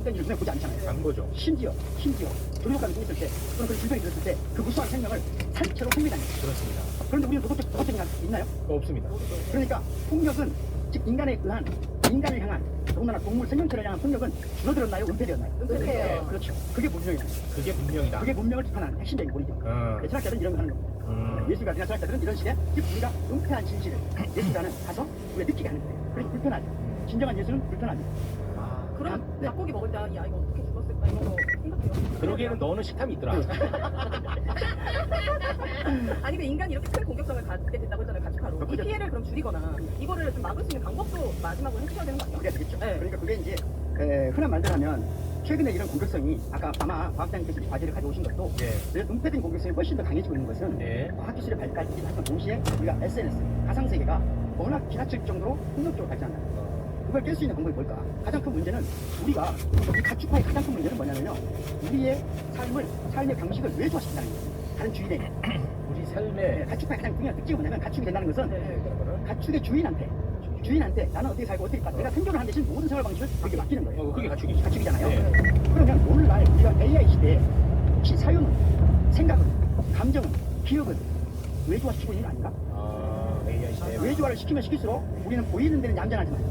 잘못된 일을 눈에 보지 않잖아요. 안 보죠. 심지어 조류효과가 있을 때 또는 그 질병이 들었을 때 그 무수한 생명을 산채로 섭니다. 그렇습니다. 그런데 우리는 도덕적인 게 있나요? 없습니다. 그러니까 폭력은 즉 인간에 의한 인간을 향한 더군다나 동물 생명체를 향한 폭력은 줄어들었나요? 은폐되었나요? 은폐예요. 그렇죠. 그게 문명이다. 그게 문명이다. 그게 문명을 비판하는 핵심적인 고리죠. 철학자들은 이런 거 하는 겁니다. 예술가들이나 철학자들은 이런 식의 즉 우리가 은폐한 진실을 예술가는 가서 우리가 느끼게 하는 거예요. 그래서 불편하죠. 진정한 예술은 불편하죠. 그럼 네. 닭고기 먹을 때 야 이거 어떻게 죽었을까 이런 거 생각해요. 그러기에는 너는 식탐이 있더라. 아니 그 인간이 이렇게 큰 공격성을 갖게 된다고 했잖아요. 가축화로. 이 그렇죠. 피해를 그럼 줄이거나 이거를 좀 막을 수 있는 방법도 마지막으로 해주셔야 되는 거 아니에요? 그래야 되겠죠. 네. 그러니까 그게 이제 흔한 말대로 하면 최근에 이런 공격성이 아까 아마 과학자님께서 이 과제를 가져오신 것도 네. 은폐된 공격성이 훨씬 더 강해지고 있는 것은 네. 과학기술의 발달이긴 하지만 동시에 우리가 SNS, 가상세계가 워낙 지나칠 정도로 폭력적으로 발전한다. 그걸 깰 수 있는 방법이 뭘까? 가장 큰 문제는 우리가 이 가축화의 가장 큰 문제는 뭐냐면요. 우리의 삶의 방식을 외조화시킨다는 거예요. 다른 주인에게. 우리 삶의 가축화의 가장 중요한 특징이 뭐냐면 가축이 된다는 것은 네. 가축의 주인한테 나는 어떻게 살고 어떻게 내가 생존을 하는 대신 모든 생활 방식을 그렇게 맡기는 거예요. 그게 가축이지. 가축이잖아요. 네. 그러면 오늘날 우리가 AI 시대에 혹시 사유는, 생각은, 감정은, 기억은 외조화시키고 있는 거 아닌가? AI 시대. 외조화를 시키면 시킬수록 우리는 보이는 데는 얌전하지만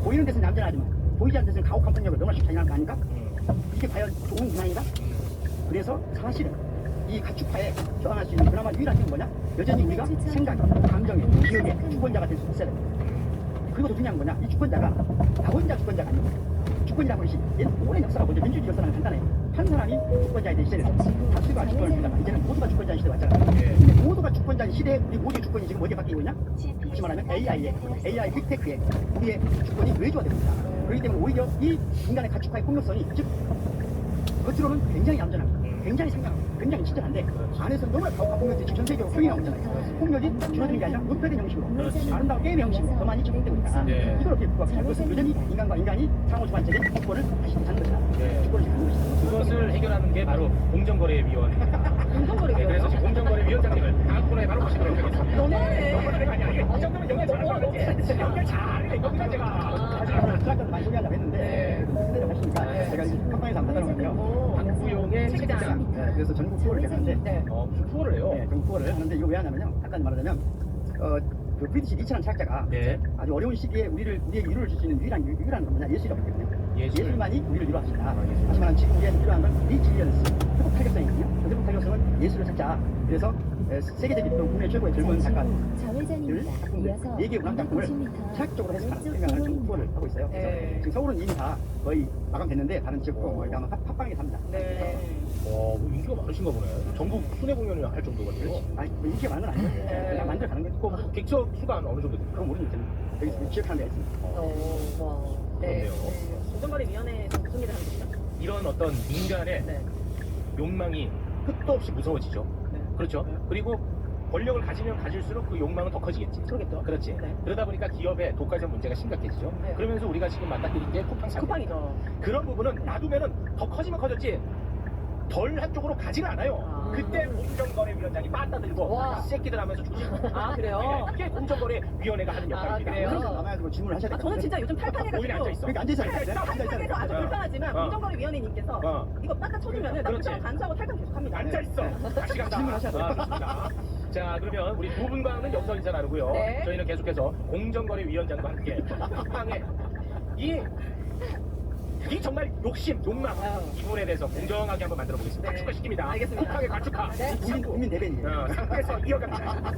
보이는 데서는 얌전하지만 보이지 않는 데서는 가혹한 폭력을 너무나 쉽게 자행하는 거 아닌가? 이게 과연 좋은 문화인가? 그래서 사실은 이 가축화에 저항할 수 있는 그나마 유일한 힘은 뭐냐? 여전히 우리가 생각, 감정의, 기억의 주권자가 될 수 있어야 됩니다. 그리고 더 중요한 거냐? 이 주권자가 나 혼자 주권자가 아니고 주권이라는 것이 얘는 오랜 역사가 먼저 민주주의 역사는 간단해요. 한 사람이 주권자에 대한 시대에서 다수가 주권을 주다가 이제는 모두가 주권자인 시대 왔잖아요. 근데 모두가 주권자인 시대에 우리 모두의 주권이 지금 어디에 바뀌고 있냐? 다시 말하면 AI 빅테크에 우리의 주권이 외조화됩니다. 그렇기 때문에 오히려 이 인간의 가축화의 폭력성이 즉 겉으로는 굉장히 얌전하고 굉장히 생각하고 굉장히 친절한데 안에서 너무나 가혹한 폭력들이 지금 전 세계적으로 표현하고 있잖아요. 폭력이 줄어드는 게 아니라 은폐된 형식으로 아름다운 게임의 형식으로 더 많이 적용되고 있다. 네. 이걸 어떻게 극복할 것은 여전히 인간과 인간이 상호 주관적인 주권을 다시 찾는 것이다. 네. 주권을 찾는 것이다. 그것을 해결하는 게 바로 공정거래위원회입니다. 공정거래위원회. 그래서 지금 공정거래위원장님을 다음 코너에 바로 모시도록 하겠습니다. 너무하네. 너무하네. 아니, 이 정도면 연결 잘하는 연결 잘해. 이거 문제가. 철학자도 많이 소개하려고 했는데 그대로 하시니까 제가 이제 깜빵에서 안 받아놓은 건데요. 박부용의 책장. 네, 그래서 전국 투어를 하는데 네. 무슨 투어를 해요? 네, 전국 투어를 하는데 이거 왜 하냐면요. 간단히 말하자면 그 브리티시 니체라는 철학자가 네. 아주 어려운 시기에 우리에게 위로를 줄 수 있는 유일한 건 뭐냐? 예술이라고 했거든요. 예술. 예술만이 우리를 위로할 수 있다. 예술. 하지만 지금 우리에게 필요한 건 리질리언스, 회복 탄력성이거든요. 그 회복 탄력성은 예술을 찾자. 그래서 세계적인 또 국내 최고의 젊은 작가들, 작품들, 4개 문학 작품을 철학적으로 해석하는 생각을 좀 투어를 하고 있어요. 그래서 네. 지금 서울은 이미 다 거의 마감됐는데 다른 지역도 아마 팟빵에 삽니다. 네. 뭐 인기가 많으신가 보네. 전국 순회 공연을 할 정도가 돼요. 아니, 뭐 인기가 많은 건 아니에요. 네. 그냥 만들어 가는 거지. 꼭 객석 수가 어느 정도 됩니까? 그건 모르겠는 여기 지역하는 데가 있습니다. 와. 네. 그렇네요. 공정거래위원회에서 무슨 일을 하는 거죠? 이런 어떤 인간의 네. 욕망이 끝도 없이 무서워지죠. 네. 그렇죠. 그리고 권력을 가지면 가질수록 그 욕망은 더 커지겠지. 그러겠죠. 그렇지. 네. 그러다 보니까 기업의 독과점 문제가 심각해지죠. 네. 그러면서 우리가 지금 만나드린 게 쿠팡 사태. 쿠팡이죠. 그런 부분은 놔두면은 더 커지면 커졌지 덜 한쪽으로 가지는 않아요. 아. 그때 공정거래위원장이 빠따들고 와. 이 새끼들 하면서 죽지. 아 그래요? 그게 공정거래위원회가 하는 역할입니다. 그래요? 그래서 남아가지고 질문을 하셔야 아, 될것 저는 진짜 요즘 오히려 탈탈해가지고 앉아있어. 그러니까 앉아있어야 돼. 탈탈해서 아주 어. 불편하지만 어. 공정거래위원회님께서 이거 빡까 쳐주면은 나 그렇지. 그냥 간수하고 탈탈 계속합니다. 앉아있어. 다시 간다. 질문하셔야 돼요. 좋습니다. 자, 그러면 우리 두 분과는 여기서 인사 나누고요. 네. 저희는 계속해서 공정거래위원장과 함께 쿠팡의 이 정말 욕심, 욕망 이 부분에 대해서 공정하게 한번 만들어 보겠습니다. 네. 가축화시킵니다. 알겠습니다. 쿠팡의 가축화. 네. 국민 대변인이에요. 상태에서 이어갑니다.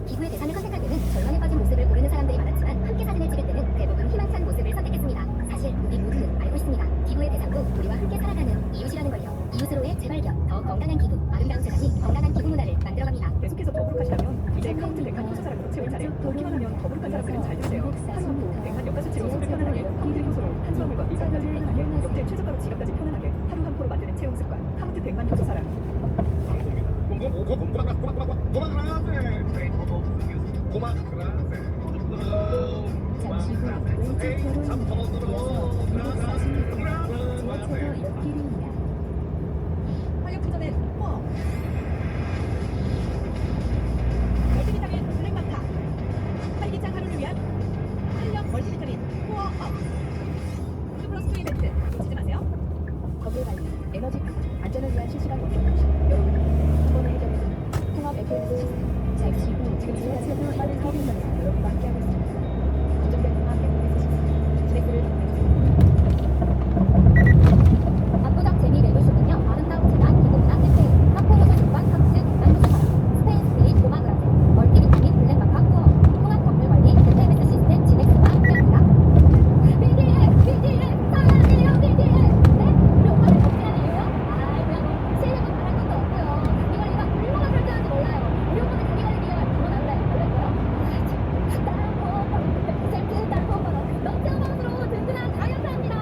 기부의 대상을 선택할 때는 절망에 빠진 모습을 고르는 사람들이 많았지만 함께 사진을 찍을 때는 대부분 희망찬 모습을 선택했습니다. 사실 우리 모두는 알고 있습니다. 기부의 대상도 우리와 함께 살아가는 이웃이라는 걸요. 이웃으로의 재발견, 더 건강한 기부, 아름다운 세상이 건강한 기부 문화를 만들어갑니다. 계속해서 더부룩하시다면 이제 카운트 100만 효소 사람으로 채울 차례. 키만 하면 더부룩한 사람들은 잘 드세요. 탄수화물 100만 역가 수치로 속을 편안하게, 콩들 효소로 탄수화물과 미간까지 편안하게, 역대 최저가로 지갑까지 편안하게 하루 한 포로 만드는 체온 습관. 카운트 100만 효소 사람. 잠시 후 왼쪽으로 이어서 246m 지하철로 옆길입니다. 활력충전의 포. 멀티비타민 블랙마카. 활기찬 하루를 위한 활력 멀티비타민 포어업. 2+2 이벤트 놓치지 마세요. 에너지 안전을 위한 실시간 원격 통신 여러분이 한 번에 해결해드리는 통합 FMS 시스템 제25 지금 이 순간 빠른 사업 현장에서 여러분과 함께하고 있습니다. 안정된 통합 FMS 시스템 진행들을 담당해주세요. 압도적 재미 매불쇼는요 아름다운 재단 기부문화 캠페인 카페에서 직관 탑스 강남도시 사랑 스페인 스피릿 고마그라세 멀티비타민 블랙마카 후어 통합 건물 관리 FMS 시스템 진행수와 함께합니다. BDS 사랑해요 BDS. 네? 우리 오빠들 덕질하는 이유요? 아이 그냥 뭐 실력은 바랄 것도 없고요. 자기 관리가 얼마나 철저한지 몰라요. 우리 오빠들 자기 관리 비결 그건 알래요? 다른 넘치어방으로 든든한 다이어트 합니다.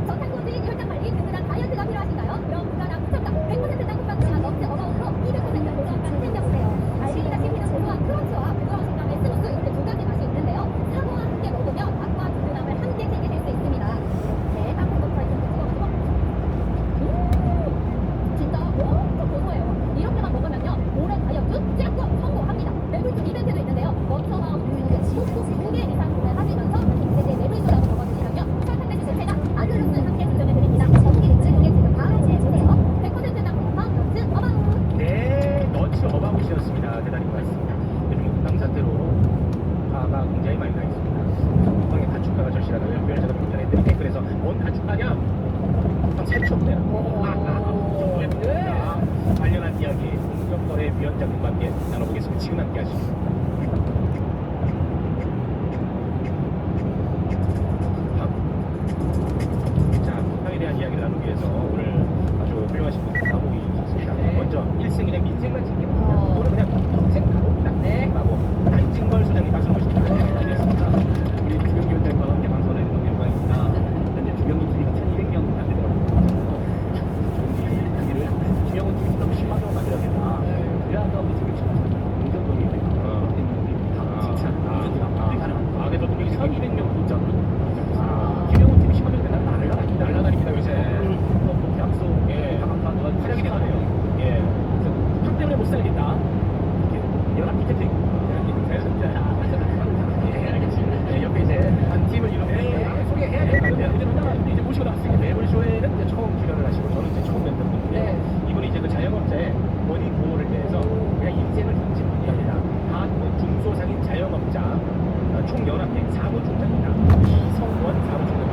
저탄고지 혈당 관리 든든한 다이어트가 필요하신가요? 그럼 무관한 무첨가 100% 땅콩빵과 넘치어방으로 200% 고소함까지 챙겨보세요. 알갱이가 씹히는 고소한 크런치와 부드러운 식감의 스무스 이렇게 두 가지 맛이 있는데요. 사과와 함께 먹으면 맛과 든든함을 함께 챙기실 수 있습니다. 이렇게 땅콩 버터에 좀 찍어가지고 진짜 엄청 고소해요. 이렇게만 먹으면요 올해 다이어트 쫙쫙 성공합니다. 매불쇼 이벤트도 있는데요. 먼저만 꼭 2개 이상 구매하시면서 김세제 매불쇼라고 적어주시면요 설탕 대신 제가 아들루스 함께 증정해드립니다. 전기 리츠 고객 지금 바로 제해주세요. 100% 땅콩빵 너츠 어바웃. 네, 너츠 어바웃이었습니다. 대단히 고맙습니다. 요즘 국방 사태로 화가 굉장히 많이 나 있습니다. 국방의 가축가가 절실하다고 연변을 제가 공전했더니 그래서 뭔 가축가냐? 국방 새초 없네요. 관련한 이야기 공정거래 위원장님과 함께 나눠보겠습니다. 지금 함께 하시죠. 자, 국방에 대한 이야기를 나누기 위해서 오늘 아주 훌륭하신 분들 나오고 계십니다. 먼저 1승이네 민생만 챙깁니다. 오늘 그냥 민생 가봅니다. 네. 하고 안진걸 소장님 박수 모십니다. 안녕하십니까. 우리 주경기 위원장님과 함께 방송을 해주는 너무 영광입니다. 현재 주경기 TV가 1200명 안 되더라고요. 주경기 TV를 주경원 TV 좀 10만 명 만들어야겠다. 그래야 또 우리 주경기 공정권이 칭찬. 우리 가능합니다. 아, 그래도 동경이 1200명 구독자. 김영훈 TV 10만 명 되면 날라다닙니다 요새. 약속, 예, 활약이 대단해요. 예, 탕 때문에 못 살겠다. 연합 피켓팅. 예, 알겠습니다. 예, 옆에 이제 한 팀을 이루는 소개해야 돼요. 이제 모시고 나왔으니까 매불쇼에는 이제 처음 출연을 하시고 저는 이제 처음 뵙는 분인데 이분이 이제 그 자영업자의 원인 보호를 위해서 그냥 인생을 던진 분이랍니다. 다 중소상인 자영업자 총연합회 사무총장입니다. 이성원 사무총장.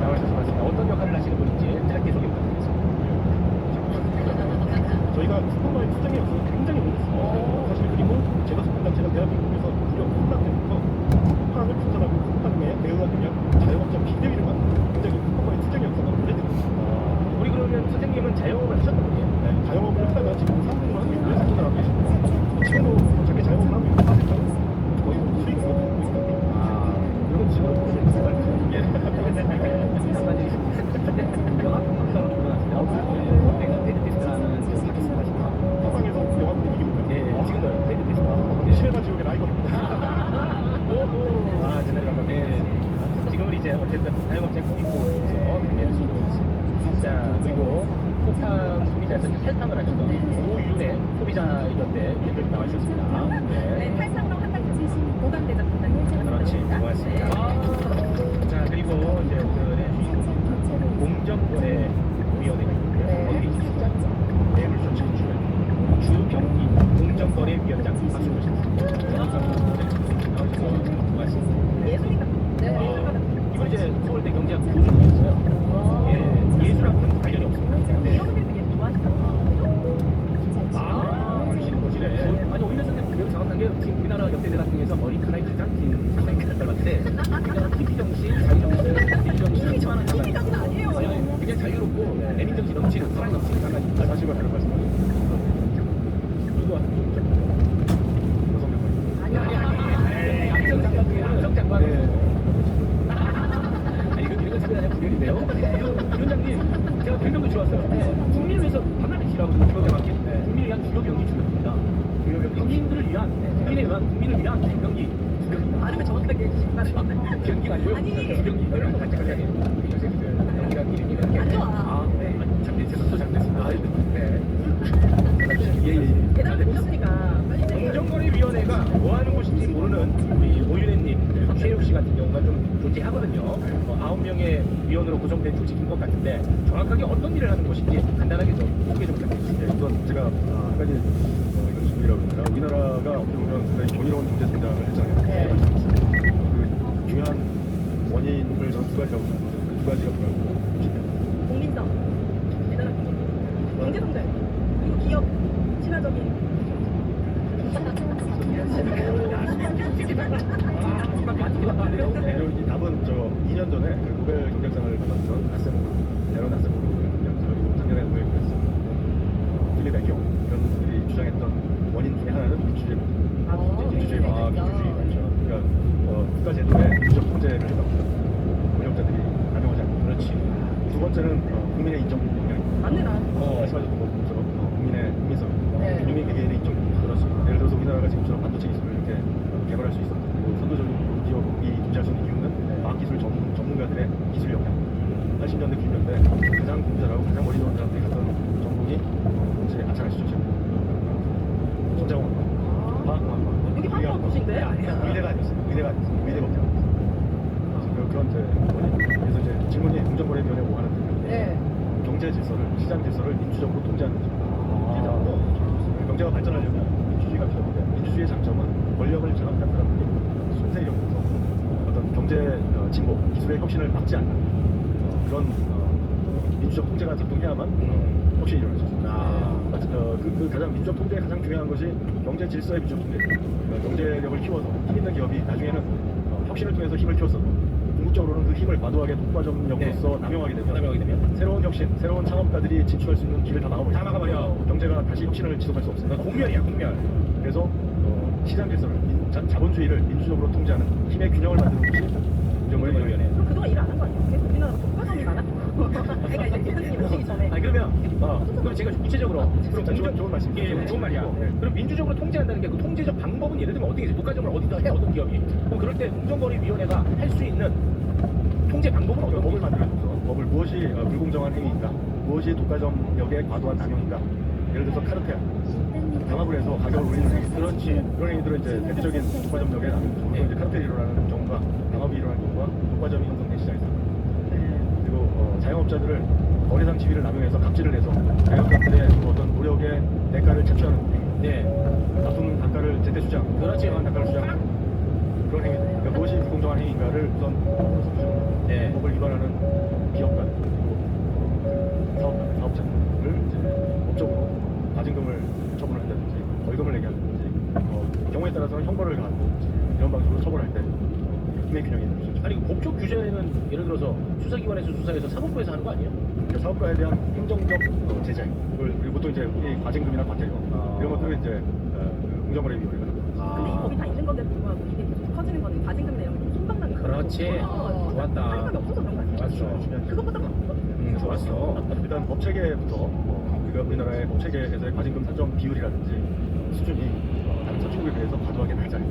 나와주셔서 어떤 역할을 하시는 분인지 짧게 소개 부탁드리겠습니다. 저희가 스폰서의 투쟁이 없어서 굉장히 오랬어요. 사실 그리고 제가 스폰단체가 대한민국에서 무려 쿠팡 때부터 쿠팡을 추천하고 쿠팡에 대응하기 위한 자영업자 비대위를 만든 굉장히 스폰서의 투쟁 역사가 오래됩니다. 우리 그러면 선생님은 자영업을 하셨던 분이에요? 네, 자영업을 하다가 지금 상품으로 하고 있고요. 생존을 하고 계십니다. 지금도 자기 자영업을 하고 있고 사실상 거의 수익을 얻고 있거든요. 이런 식으로 보시는 정말 예. 쿠팡에서 영화분들 이기고 있고요. 예, 지금도 데뷔 됐습니다. 실외가 지옥의 라이벌입니다. 아, 대단히 감사합니다. 네. 지금은 이제 어쨌든 자영업자 꿈 있고 있어서 매를 쏘고 있습니다. 자, 그리고 쿠팡 소비자에서 탈당을 하셨던 오윤의 소비자연대 대표님 나와주셨습니다. 네, 탈상으로 한달 보강대장 그렇지, 고맙습니다. 자, 그리고 이제 그 공정거래위원회가 있고요. 거기 있습니다. 매물쇼 창출 주경기 공정거래위원장 박수 모셨습니다. 나와주셔서 고맙습니다. 예술인가? 네. 이번 이제 서울대 경제학 교수님이었어요. 예, 예술학은 관련이 없습니다. 네. 이런 분들 되게 좋아하시더라고요. 하시는 곳이래. 아니 오히려 선생님 매우 정확한 게 지금 우리나라 역대대학 중에서 머리카락이 가장 긴 선생님을 닮았는데 그러니까 TV정신, 자유정신, TV정신 TV까지는 아니에요. 아니 굉장히 자유롭고 내민정신 넘치는 사랑이 넘치는 강아지 사실과 다른 말씀입니다. 그리고 여성 장관 양성 장관 중에 양성 장관 아니 이건 사실 아니라 분열인데요 위원장님 제가 별명도 좋았어요 국민을 위해서 반드시 일하거든요 주요 경기 국민을 위한 주요 경기 주경기입니다 국민들을 위한 국민을 위한 주경기 주경기입니다 아니면 정확하게 해주시면 경기가 아니고요 주경기 이거를 반짝하게 하게 경기가 이름이 안 좋아. 또 잘못했습니다 예예 대단히 보셨으니까 공정거래위원회가 뭐 하는 곳인지 모르는 우리 오윤혜님, 그리고 최욱 씨 같은 경우가 좀 존재하거든요. 9명 국가정예위원으로 구성된 조직인 것 같은데 정확하게 어떤 일을 하는 곳인지 간단하게 좀 소개 좀 부탁드리겠습니다. 우선 제가 한 가지 이런 질문이라고 합니다. 우리나라가 어떻게 보면 굉장히 경이로운 경제 성장을 했잖아요. 그 중요한 원인을 저는 두 가지라고 생각합니다. 두 가지가 뭐냐면 국민성, 대단한 국민, 경제성장, 그리고 기업 친화적인 그리고 이 답은 저 2년 전에 그 노벨 경제상을 받았던 에런 아세모로 그리고 작년에 노벨 그랬어 필립 애경 이런 분들이 주장했던 원인 중에 하나는 민주주의입니다. 민주주의 그렇죠. 그러니까 국가 제도의 민주적 통제를 해서 권력자들이 남용하지 않고. 그렇지. 두 번째는 국민의 인정 능력입니다. 맞네 나. 말씀하셨던 것처럼 국민의 국민성, 네. 국민 개개인의 인정 능력. 그렇습니다. 예를 들어서 우리나라가 지금처럼 반도체 기술을 이렇게 개발할 수 있었고 그리고 선도적인 기업이 존재할 수 있는 이유는 과학기술 전문가들의 기술 역량. 80년대, 90년대 가장 공부잘하고 가장 머리 좋은 사람들이 갔던 전공이 이제 아차라시죠. 손자공학과, 화학공학과. 여기 화학공학 도시인데? 의대가 아니었어요. 의대가 없잖아요. 그런 이제 그래서 이제 질문이 공정거래위원회 뭐 하는데 네. 경제 질서를 시장 질서를 민주적으로 통제하는 거죠. 경제가 발전하려면 민주주의가 필요한데 민주주의의 장점은 권력을 장악한 사람들이 손세력으로서 어떤 경제 진보, 기술의 혁신을 막지 않는 그런 민주적 통제가 작동해야만 혁신이 일어나죠. 그 가장 민주적 통제의 가장 중요한 것이 경제 질서의 민주적 통제입니다. 그러니까 경제력을 키워서 힘 있는 기업이 나중에는 혁신을 통해서 힘을 키웠어도 궁극적으로는 그 힘을 과도하게 독과점력으로서 남용하게 되면 새로운 혁신, 새로운 창업가들이 진출할 수 있는 길을 다 막아버려. 경제가 다시 혁신을 지속할 수 없어요. 공멸이야, 공멸. 그래서 시장 질서를 자본주의를 민주적으로 통제하는 힘의 균형을 만드는 것이 공정거래위원회. 그럼 그동안 일 안 한 거 아니에요? 계속 우리나라가 독과점이 많아? 그러니까 이제 교수님 오시기 전에. 아니 그럼 제가 좀 구체적으로 좋은 말씀. 예, 좋은 말이야. 네. 그럼 민주적으로 통제한다는 게 그 통제적 방법은 예를 들면 어떻게 독과점을 어디다 해 어떤 기업이 그럼 그럴 때 공정거래위원회가 할 수 있는 통제 방법은 어떤 법을 만들어서 법을 무엇이 불공정한 행위인가, 무엇이 독과점력의 과도한 남용인가. 예를 들어서 카르텔, 강압을 해서 가격을 올리는 행위. 그렇지. 그런 행위들은 이제 대표적인 독과점력의 남용. 이제 카르텔이 일어나는 경우가 강압이 일어나는 경우가 독과점이 형성된 시장에서. 그리고 자영업자들을 거래상 지위를 남용해서 갑질을 해서 자영업자들의 어떤 노력의 대가를 채취하는 행위. 네. 나쁜 단가를 제때 주지 않고 그렇지. 단가를 주지 않고 그런 행위. 그러니까 무엇이 불공정한 행위인가를 우선 네. 법을 위반하는 기업가 그리고 사업자를 이제 법적으로 과징금을 처분을 한다든지 벌금을 내게 한다든지 경우에 따라서는 형벌을 가하고 이런 방식으로 처벌할 때 힘의 균형이 있는 것이죠. 아니 그 법적 규제는 예를 들어서 수사기관에서 수사해서 사법부에서 하는 거 아니에요? 그러니까 사업가에 대한 행정적 제재 그리고 보통 이제 우리 과징금이나 과태료 이런 것들을 이제 공정거래위원회가 하는 거예요. 근데 이 법이 다 있는 건데도 불구하고 이게 계속 커지는 거는 과징금 내용이 좀 손방망이. 그렇지. 좋았다. 사람이 없어서 그런 거 아니에요? 맞죠. 그것보다 더 좋았어. 일단 법 체계부터 우리가 우리나라의 법 체계에서의 과징금 산정 비율이라든지 수준이 다른 선진국에 비해서 과도하게 낮아요.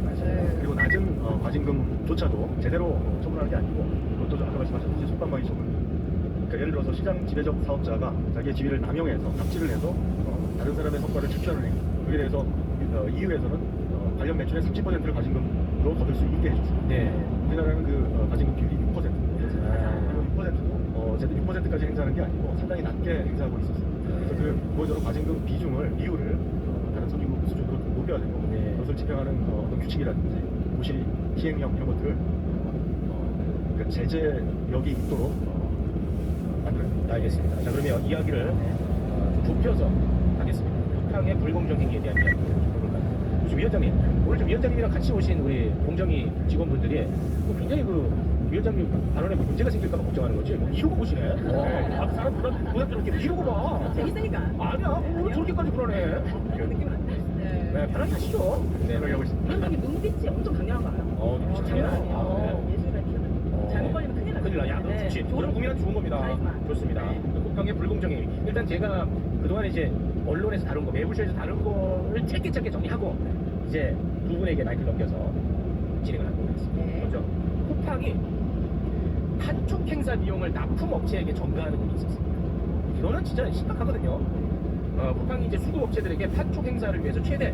그리고 낮은 과징금조차도 제대로 처분하는 게 아니고 그것도 아까 말씀하셨듯이 손방망이 처분. 그러니까 예를 들어서 시장 지배적 사업자가 자기의 지위를 남용해서 갑질을 해서 다른 사람의 성과를 채취하는 행위. 여기에 대해서 EU에서는 관련 매출의 30%를 과징금으로 거둘 수 있게 해줬습니다. 네. 우리나라는 그 과징금 비율이 6%. 그리고 6%도 제도 6%까지 행사하는 게 아니고 상당히 낮게 행사하고 있었어요. 그래서 그 무엇으로 과징금 비율을 다른 선진국 수준으로 높여야 되고 네. 그것을 집행하는 어떤 규칙이라든지 고시 시행령 이런 것들을 그러니까 제재력이 있도록 만들어야 됩니다. 알겠습니다. 자 그러면 이야기를 좁혀서 하겠습니다. 북한의 불공정 행위에 대한 이야기를 좀 해볼까요? 좀 위원장님, 오늘 좀 위원장님이랑 같이 오신 우리 공정위 직원분들이 굉장히 그 위원장님 발언에 문제가 생길까 봐 걱정하는 거지. 이러고 보시네. 사람 부담스럽게 이러고 봐. 재밌으니까. 아니야. 왜 저렇게까지 그러네. 그런 느낌 안 나요. 네, 편하게 하시죠. 네, 그렇게 하고 있습니다. 위원장님 눈빛이 엄청 강렬한 거 알아요? 눈빛이 장난 강렬해요. 아니에요. 예술가 기억. 잘못 걸리면 큰일 나요. 큰일 나. 야, 그럼 좋지. 그럼 국민한테 좋은 겁니다. 카리스마. 좋습니다. 네. 북한의 불공정행위. 일단 제가 그동안 이제 언론에서 다룬 거, 매부쇼에서 다룬 거를 짧게 정리하고 이제 두 분에게 마이크를 넘겨서 진행을 하도록 하겠습니다. 네. 먼저 쿠팡이 판촉 행사 비용을 납품업체에게 전가하는 분이 있었습니다. 이거는 진짜 심각하거든요. 쿠팡이 이제 수급업체들에게 판촉 행사를 위해서 최대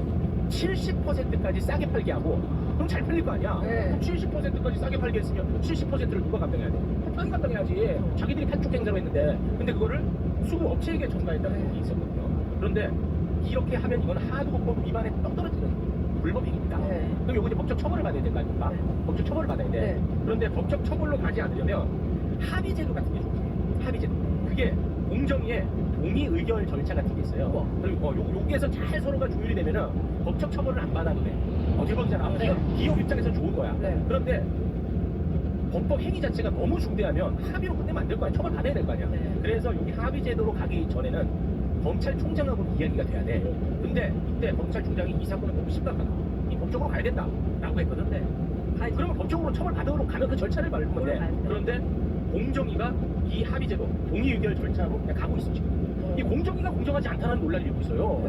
70%까지 싸게 팔게 하고 그럼 잘 팔릴 거 아니야? 네. 그럼 70%까지 싸게 팔게 했으면 70%를 누가 감당해야 돼? 적당히 감당해야지. 자기들이 판촉 행사로 했는데 근데 그거를 수구 업체에게 전가했다는 게 있었거든요. 그런데 이렇게 하면 이건 하도법 위반에 떡 떨어지는 불법 행위입니다. 네. 그럼 요거 이제 법적 처벌을 받아야 될 거 아닙니까? 네. 법적 처벌을 받아야 돼. 네. 그런데 법적 처벌로 가지 않으려면 합의제도 같은 게 좋습니다. 합의제도. 그게 공정위에 동의 의결 절차 같은 게 있어요. 그리고 여기에서 잘 서로가 조율이 되면은 법적 처벌을 안 받아도 돼. 대박이잖아. 기업 입장에서 좋은 거야. 네. 그런데 범법 행위 자체가 너무 중대하면 합의로 끝내면 안 될 거 아니야. 처벌 받아야 될 거 아니야. 네. 그래서 여기 합의제도로 가기 전에는 검찰총장하고 이야기가 돼야 돼. 근데 이때 검찰총장이 이 사건은 너무 심각하다. 이 법적으로 가야 된다. 라고 했거든. 그러면 법적으로 처벌 받으러 가면 그 절차를 밟으면 돼. 그런데 공정위가 이 합의제도 동의 의결 절차로 그냥 가고 있어 지금. 이 공정위가 공정하지 않다는 논란이 일고 있어요.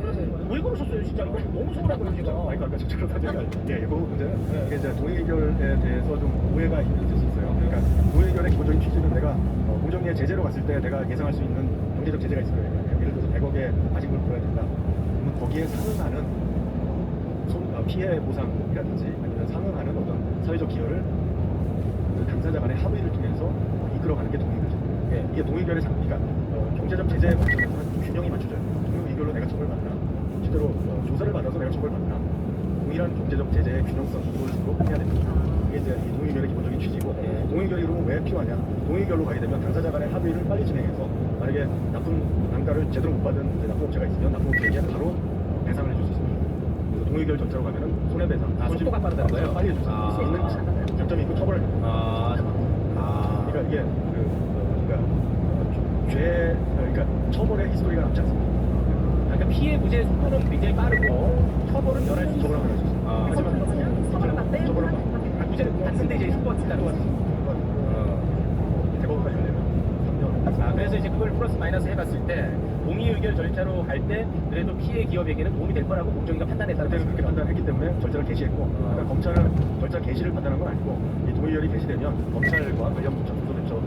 왜 그러셨어요 진짜? 이거 너무 서운하고요 제가. 아니 그러니까 저처럼 사실 예, 이거 문제는 이게 이제 동의결에 대해서 좀 오해가 있을 수 있어요. 그러니까 동의결의 기본적인 취지는 내가 공정위에 제재로 갔을 때 내가 예상할 수 있는 경제적 제재가 있을 거예요. 예를 들어서 100억의 과징금을 물어야 된다. 그러면 거기에 상응하는 피해 보상이라든지 아니면 상응하는 어떤 사회적 기여를 그 당사자 간의 합의를 통해서 이끌어가는 게 동의결이죠. 예, 이게 동의결의 장비가 경제적 제재에 관점에서는 균형이 맞춰져요. 동의결로 내가 처벌받나, 실제로 조사를 받아서 내가 처벌받나, 동일한 경제적 제재의 균형성 이걸로 해야 됩니다. 이게 이제 이 동의결의 기본적인 취지고, 동의결이 그러면 왜 필요하냐? 동의결로 가게 되면 당사자 간의 합의를 빨리 진행해서 만약에 납품 단가를 제대로 못 받은 이제 납품업체가 있으면 납품업체에게 바로 배상을 해줄 수 있습니다. 그래서 동의결 절차로 가면은 손해배상, 속도가 빠르다는 거예요? 빨리 해줄 수 있는 장점이 있고 처벌을 해줍니다. 그러니까 이게 그러니까 처벌의 히스토리가 남지 않습니다. 그러니까 피해 구제 속도는 굉장히 빠르고 처벌은 연할 수 있어요. 처벌을 할수 있습니다. 하지만 처벌을 받대. 처벌을 구제는 받는데 이제 속도가 진다는 거지. 대법원까지 가려면 3년. 그래서 이제 그걸 플러스 마이너스 해봤을 때 동의 의결 절차로 갈 때 그래도 피해 기업에게는 도움이 될 거라고 공정위가 판단했다는 그때는 그렇게 거죠. 판단했기 때문에 절차를 개시했고, 그러니까 검찰은 절차 개시를 판단한 건 아니고 이 동의결이 개시되면 검찰과 관련 부처, 부서배처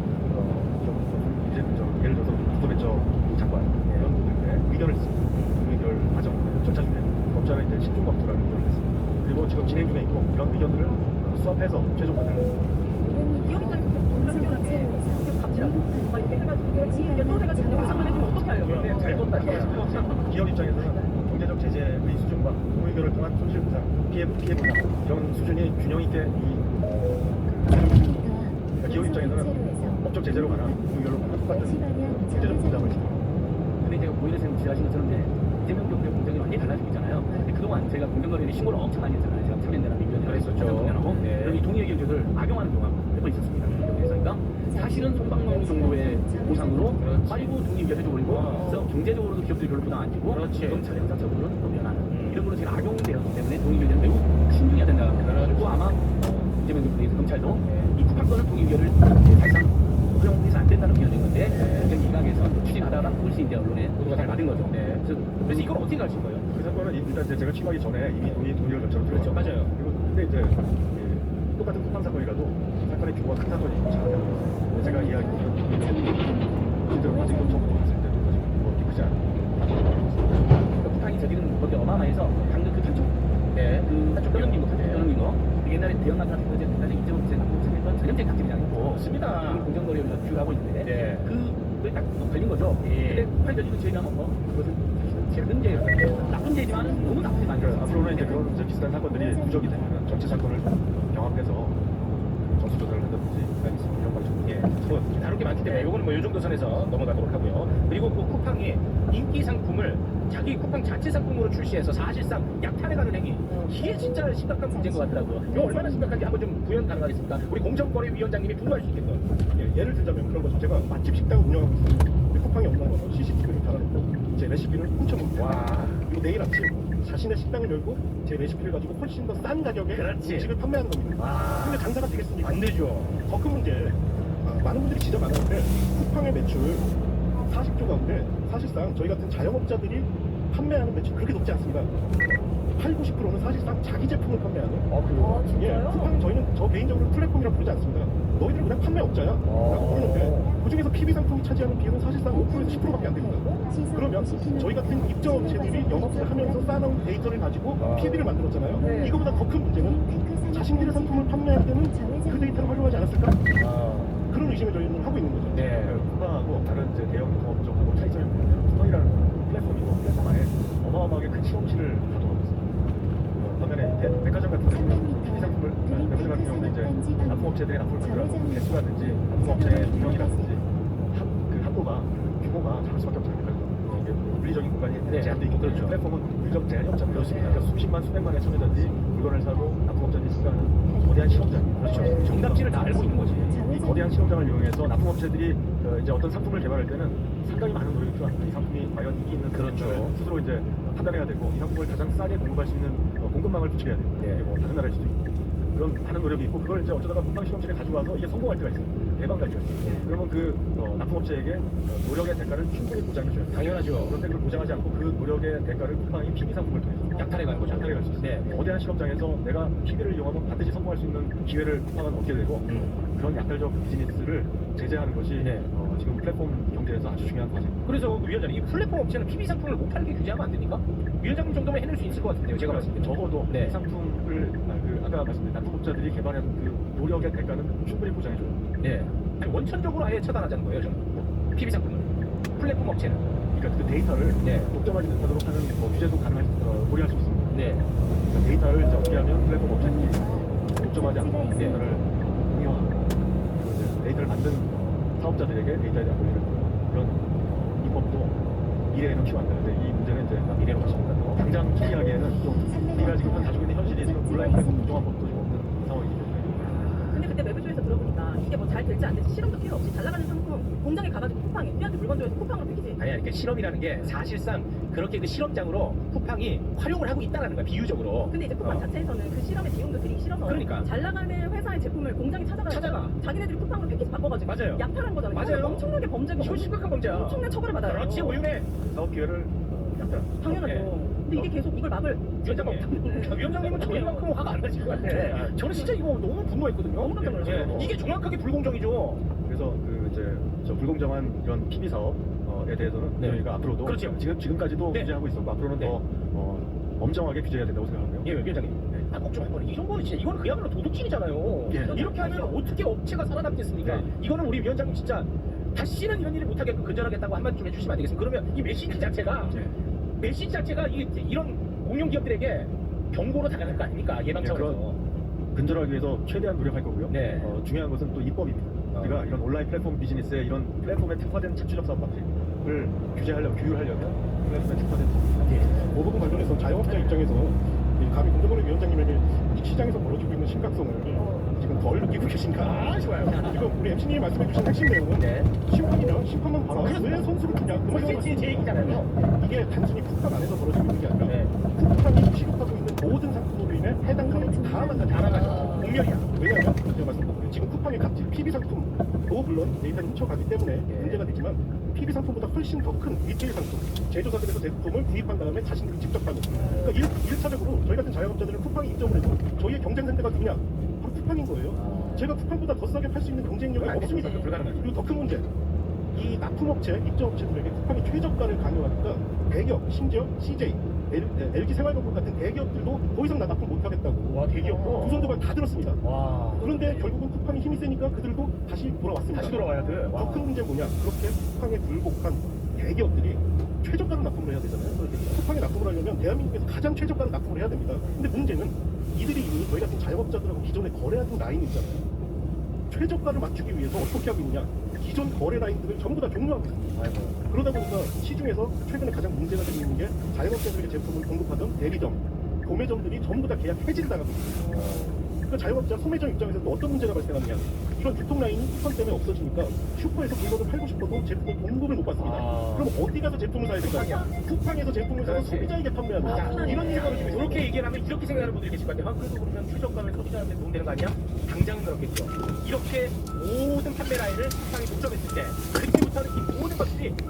이제 예를 들어서 부서배처 장관 이런 분들의 의견을 씁니다. 동의결 과정 절차 중에 검찰은 이제 신중 검토라는 의견을 냈습니다. 그리고 지금 진행 중에 있고 이런 의견들을 수합해서 최종 판단을 기업 입장에서 불가능한데 갑질하고 막 이렇게 해가지고 또 내가 진정을 상담해주면 어떻게 하려고 네, 잘 뒀다. 기업 입장에서는 경제적 제재의 수준과 동의결을 통한 손실 보상, 피해 보상 이런 수준이 균형 있게 그러니까 기업 입장에서는 법적 제재로 가나 동의결로 가나 똑같은 경제적 보상을 지금. 근데 제가 오히려 지나신 것처럼 이재명 정부의 공정이 완전히 달라지고 있잖아요. 근데 그동안 저희가 공정거래를 신고를 엄청 많이 했잖아요. 제가 참여연대나 민변이나 그랬었죠. 공연하고 네. 그럼 이 동의의견 제도를 악용하는 경우가 몇 번 있었습니다. 그러니까 사실은 송방농 정도의 보상으로 그렇지. 빠지고 동의의견 해줘버리고 그래서 경제적으로도 기업들이 별로 부담 안 지고 그렇지. 검찰 형사적으로는 또 면하는 이런 걸로 지금 악용되었기 때문에 동의의견을 매우 신중해야 된다. 그리고 아마 이재명 정부에서 검찰도 이 북한권을 동의의견을 사실상 허용해서 안 된다는 의견인 건데 굉장히 일각에서 추진하다가 그것이 이제 언론에 보도가 잘 받은 거죠. 네. 그래서 이걸 어떻게 가실 거예요? 그 사건은 일단 이제 제가 취임하기 전에 이미 동의결 절차로 그렇죠. 들어갔고, 맞아요. 그리고 근데 이제 똑같은 쿠팡 사건이라도 사건의 규모가 큰 사건이 잘하잖아요. 제가 이야기하면 실제로 과징금 청구 갔을 때도 과징금 크지 않아요. 그러니까 북한이 저지른 것이 어마어마해서 방금 그 판촉 네. 한쪽 떠넘긴 거. 옛날에 대형마트 같은 거 이제 2.5% 납품했던 전형적인 갑질이 아니고 맞습니다. 공정거래를 주로 하고 있는데 네. 그걸 딱 걸린 거죠. 예. 근데 북한이 저지른 죄가 그것은 사실은 제일 문제예요. 나쁜 죄지만 너무 나쁘지 않아요. 그러니까 앞으로는 이제 그런 이제 비슷한 사건들이 누적이 되면 전체 사건을 병합해서 점수 조절을 한다든지 이런 방식. 예, 뭐 다룰 게 많기 때문에 요거는 뭐 요 정도 선에서 넘어가도록 하고요. 그리고 그 쿠팡이 인기 상품을 자기 쿠팡 자체 상품으로 출시해서 사실상 약탈해가는 행위. 이게 진짜 심각한 문제인 것 같더라고요. 이거 얼마나 심각한지 한번 좀 구현 가능하겠습니까? 우리 공정거래위원장님이 분노할 수 있겠어요. 예를 들자면 그런 거죠. 제가 맛집 식당을 운영하고 있어요. 근데 쿠팡이 없는 거서 CCTV를 달아놓고 제 레시피를 훔쳐먹고 그리고 내일 아침 자신의 식당을 열고 제 레시피를 가지고 훨씬 더 싼 가격에 그렇지. 음식을 판매하는 겁니다. 근데 장사가 되겠습니까? 안 되죠. 더 큰 문제, 많은 분들이 지적 안 하는데 쿠팡의 매출 40조 가운데 사실상 저희 같은 자영업자들이 판매하는 매출 그렇게 높지 않습니다. 8, 90%는 사실상 자기 제품을 판매하는. 진짜요? 쿠팡은 저희는 저 개인적으로 플랫폼이라고 부르지 않습니다. 너희들은 그냥 판매업자야 라고 부르는데 그 중에서 PB 상품이 차지하는 비율은 사실상 5%에서 10%밖에 안 됩니다. 그러면 저희 같은 입점업체들이 영업을 하면서 쌓아놓은 데이터를 가지고 PB를 만들었잖아요. 네. 이거보다 더 큰 문제는 자신들의 상품을 판매할 때는 그 데이터를 활용하지 않았을까? 그런 의심을 저희는 하고 있는 거죠. 네. 쿠팡하고 다른 이제 대형 유통업종하고 차이점이 뭐냐면 쿠팡이라는 플랫폼이고 플랫폼 안에 어마어마하게 큰 실험실을 가동하고 있습니다. 반면에 백화점 같은 경우는 PB 상품을 백화점 같은 경우는 이제 납품업체들이 납품을 만들어서 개수라든지 납품업체의 운영이라든지 그 한도가 규모가 작을 수밖에 없잖아요. 이게 물리적인 공간이 네. 제한돼 있고 그렇죠. 플랫폼은 물리적 제한이 없잖아요. 그러니까 수십만 수백만의 소매자들이 물건을 사고 납품업자들이 수거하는 거대한 실험장이에요. 그렇죠. 정답지를 다 알고 있는 거지. 이 거대한 실험장을 이용해서 납품업체들이 이제 어떤 상품을 개발할 때는 상당히 많은 노력이 필요합니다. 이 상품이 과연 인기 있는 그렇죠. 스스로 이제 판단해야 되고 이 상품을 가장 싸게 공급할 수 있는 공급망을 구축해야 돼요. 네. 이게 뭐 다른 나라일 수도 있고 그런 많은 노력이 있고 그걸 이제 어쩌다가 쿠팡 실험실에 가져와서 이게 성공할 때가 있어요. 대박 날 때가 있어요. 그러면 그 납품업체에게 노력의 대가를 충분히 보장해 줘야 돼요. 당연하죠. 그런데 그걸 보장하지 않고 그 노력의 대가를 쿠팡이 PB 상품을 통해서 약탈해 가는 거죠. 약탈해 갈 수 있어요. 네. 거대한 실험장에서 내가 PB를 이용하면 반드시 성공할 수 있는 기회를 쿠팡은 얻게 되고 그런 약탈적 비즈니스를 제재하는 것이 네. 지금 플랫폼 경제에서 아주 중요한 과제입니다. 그래서 위원장님, 이 플랫폼 업체는 PB 상품을 못 팔게 규제하면 안 됩니까? 위원장님 정도면 해낼 수 있을 것 같은데요, 제가 봤을 때. 적어도 네. 이 상품을 아까 말씀드린 납품업자들이 개발한 그 노력의 대가는 충분히 보장해줘요. 네. 아니, 원천적으로 아예 차단하자는 거예요, 저는. PB 상품을. 플랫폼 업체는. 그러니까 그 데이터를 네. 독점하지 못하도록 하는 규제도 고려할 수 있습니다. 네. 그러니까 데이터를 이제 어떻게 하면 플랫폼 업체들이 독점하지 않고 데이터를 공유하고 그리고 이제 데이터를 만든 사업자들에게 데이터에 대한 권리를 주는 그런 입법도 미래에는 필요합니다. 근데 이 문제는 이제 미래로 가십니다. 당장 처리하기에는 좀 우리가 지금 가지고 있는 현실이 지금 온라인 플랫폼 구조한 법도 좀 없는 상황이기 때문에 근데 그때 매부쇼에서 들어보니까 이게 뭐 잘 될지 안 될지 실험도 필요 없이 잘 나가는 상품 공장에 가가지고 쿠팡이 우리한테 물건 줘서 쿠팡으로 패키지. 아니, 이렇게 실험이라는 게 사실상 그렇게 그 실험장으로 쿠팡이 활용을 하고 있다는 거야, 비유적으로. 근데 이제 쿠팡 자체에서는 그 실험의 비용도 들이기 싫어서 그러니까. 잘 나가는 회사의 제품을 공장에 찾아가 자기네들이 쿠팡으로 패키지 바꿔가지고 맞아요. 약탈한 거잖아요. 맞아요. 이건 엄청나게 범죄고 이거 심각한 범죄야. 엄청난 처벌을 받아요. 그렇지, 오윤혜. 사업 기회를 약간 당연하죠. 네. 근데 이게 계속 이걸 막을 죄가 없다면 위원장님은 저희만큼 화가 안 나실 것 같아. 저는 진짜 이거 너무 분노했거든요. 너무 깜짝 놀랐어요. 이게 정확하게 불공정이죠. 그래서 그 이제 저 불공정한 이런 PB 사업에 대해서는 네. 저희가 앞으로도 그렇죠. 지금까지도 네. 규제하고 있었고 앞으로는 네. 더 엄정하게 규제해야 된다고 생각하고요. 예, 위원장님. 아, 걱정 말 거예요. 이런 거는 진짜, 이건 그야말로 도둑질이잖아요. 예. 이렇게 하면 어떻게 업체가 살아남겠습니까? 네. 이거는 우리 위원장님 진짜 다시는 이런 일을 못하게끔 근절하겠다고 한마디 좀 해주시면 안 되겠습니까? 그러면 이 메시지 자체가, 메시지 자체가 이런 공룡 기업들에게 경고로 다가갈 거 아닙니까? 예방 예, 차원에서. 근절하기 위해서 최대한 노력할 거고요. 네. 중요한 것은 또 입법입니다. 우리가 이런 온라인 플랫폼 비즈니스에 이런 플랫폼에 특화된 창출적 사업 방식을 규제하려면 규율하려면 플랫폼에 특화된 예. 그 부분 관련해서 자영업자 입장에서 감히 공정거래 위원장님에게 시장에서 벌어지고 있는 심각성을 지금 덜 느끼고 계신가? 아, 좋아요. 지금 우리 MC님이 말씀해주신 핵심 내용은 네. 심판이면 심판만 봐라. 왜 선수를 주냐? 그 말씀을 제 얘기잖아요. 이게 단순히 쿠팡 안에서 벌어지고 있는 게 아니라 네. 쿠팡이 취급하고 있는 모든 상품으로 인해 해당 산업이 다 망가져. 공멸이야. 왜냐하면 제가 말씀드린 지금 쿠팡의 각질 PB 상품도 물론 데이터를 훔쳐가기 때문에 문제가 되지만 PB 상품보다 훨씬 더 큰 리테일 상품, 제조사들에서 제품을 구입한 다음에 자신들이 직접 파는. 그러니까 1차적으로 저희 같은 자영업자들은 쿠팡이 입점을 해서 저희의 경쟁 상대가 누구냐? 바로 쿠팡인 거예요. 제가 쿠팡보다 더 싸게 팔 수 있는 경쟁력이 안 없습니다. 되죠. 불가능하죠. 그리고 더 큰 문제. 이 납품업체, 입점업체들에게 쿠팡이 최저가를 강요하니까 대기업, 심지어 CJ, LG 생활건설 같은 대기업들도 더 이상 나 납품 못하겠다고. 와, 대기업도. 두 손도가 다 들었습니다. 와. 그런데 결국은 쿠팡이 힘이 세니까 그들도 다시 돌아왔습니다. 다시 돌아와야 돼. 와. 더 큰 문제는 뭐냐? 그렇게 쿠팡에 굴복한 대기업들이 최저가로 납품을 해야 되잖아요. 쿠팡에 납품을 하려면 대한민국에서 가장 최저가로 납품을 해야 됩니다. 근데 문제는 이들이 이미 저희 같은 자영업자들하고 기존에 거래하던 라인이 있잖아요. 최저가를 맞추기 위해서 어떻게 하고 있냐? 기존 거래 라인들을 전부 다 종료하고 있습니다. 그러다 보니까 시중에서 최근에 가장 문제가 되고 있는 게 자영업자들에게 제품을 공급하던 대리점, 도매점들이 전부 다 계약 해지를 당하고 있습니다. 그러니까 자영업자 소매점 입장에서도 어떤 문제가 발생하느냐? 이런 교통 라인이 쿠팡 때문에 없어지니까 슈퍼에서 물건을 팔고 싶어도 제품을 공급을 못 받습니다. 그럼 어디 가서 제품을 사야 될까요? 쿠팡에서 제품을 사서 소비자에게 판매하는 이런 일이 벌어지고 있습니다. 이렇게 얘기를 하면 이렇게 생각하는 분들이 계실 것 같아요. 아, 그래도 그러면 최저가면 소비자한테 도움되는 거 아니야? 당장은 그렇겠죠. 이렇게 모든 판매 라인을 쿠팡이 독점했을 때 그때부터는 이 모든 것들이